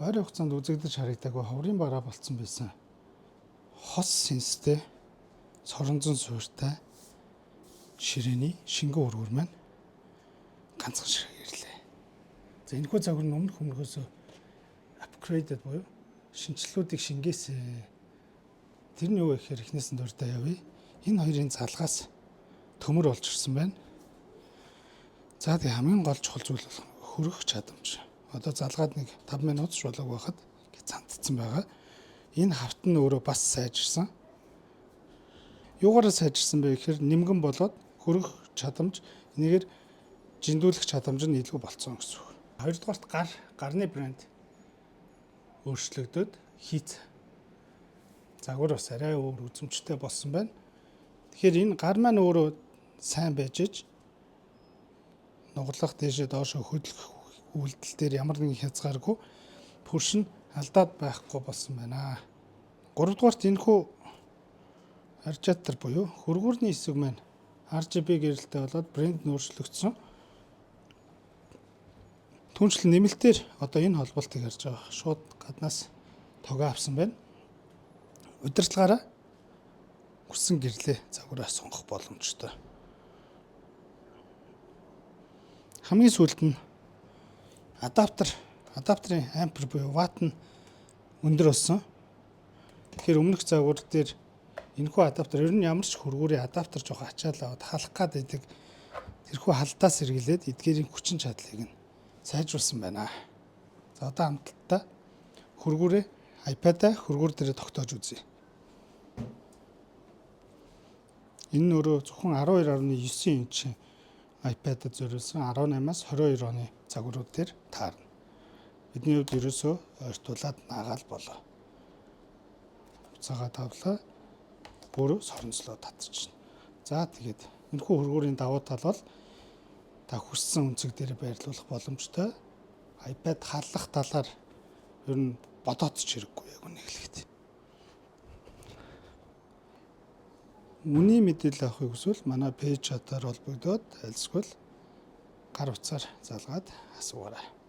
ойрын хугацаанд үзэгдэж харагдаагүй ховрын бараа болцсон байсан хос сэнстэй соронзон суурьтай ширээний шингэн өргөр маань ганцхан ширхэг ирлээ. За энэхүү загвар нь өмнөх өмнөхөөс апгрейдэд буюу шинжилгүүдийг шингээсэн. Тэр нь юу вэ гэхээр эхнээс нь дуртай явъя. Энэ хоёрын залгаас төмөр болж ирсэн байна. За тэгээ хамгийн гол чухал зүйл бол хөрөх чадамж. Одоо залгаад нэг 5 минут ч болоог байхад цантцсан байгаа. Энэ хавт нь өөрөө бас сайжирсан. Юугаараа сайжирсан бэ гэхээр нэмгэн болоод хөрөх чадамж, энийгээр жиндүүлэх чадамж нь илүү болцсон гэсэн үг. Хоёрдугаарт гарны брэнд өөрчлөгдөд хийц загвар бас арай өөр үзмжтэй болсон байна. Тэгэхээр энэ гар маань өөрөө сайн байж иж нуглах дээшээ доошо хөдлөх үйлдэл дээр ямар нэгэн хязгааргүй пүрш нь алдаад байхгүй болсон байна. 3 дугаарт энэхүү аржаатар буюу хөргүүрний хэсэг маань RGB гэрэлтэй болоод брэнд нь өөрчлөгдсөн. Түүнчлэн нэмэлтээр одоо энэ холболтыг харж байгаа. Шууд гаднаас тогоо авсан байна. Удирдлагаараа хүссэн гэрлээ загвараа сонгох боломжтой. Хамгийн сүүлд нь адаптерын ампер буюу ватт нь өндөр болсон. Тэгэхээр өмнөх загвар дээр энэхүү адаптер ер нь ямар ч хөргүүрийн адаптер жоох ачаал аваад халах гад идэг тэрхүү халдаас эргэлээд эдгээрийн хүчин чадлыг нь сайжруулсан байна. За одоо хамтдаа хөргүүрээ iPad-а хөргүүр дээр тогтоож үзье. Энэ нь өөрөө зөвхөн 12.9 инчийн iPad-д зориулсан 18-аас 22 оны загварууд дээр таарна. Бидний хувьд ерөөсөө ойртуулаад наагаал болоо. Буцаага тавлаа. Бүр соронцлоо татчихна. За тэгээд энэхүү хөргүүрийн давуу тал бол та хүссэн үнцэг дээр байрлуулах боломжтой. iPad халлах талаар ер нь бодоод ч хэрэггүй яг үнэ хэлэхэд. Үнийн мэдээлэл авахыг хүсвэл манай пэйж хатаар холбогдоод альсгүй гар утсаар залгаад асуугаарай.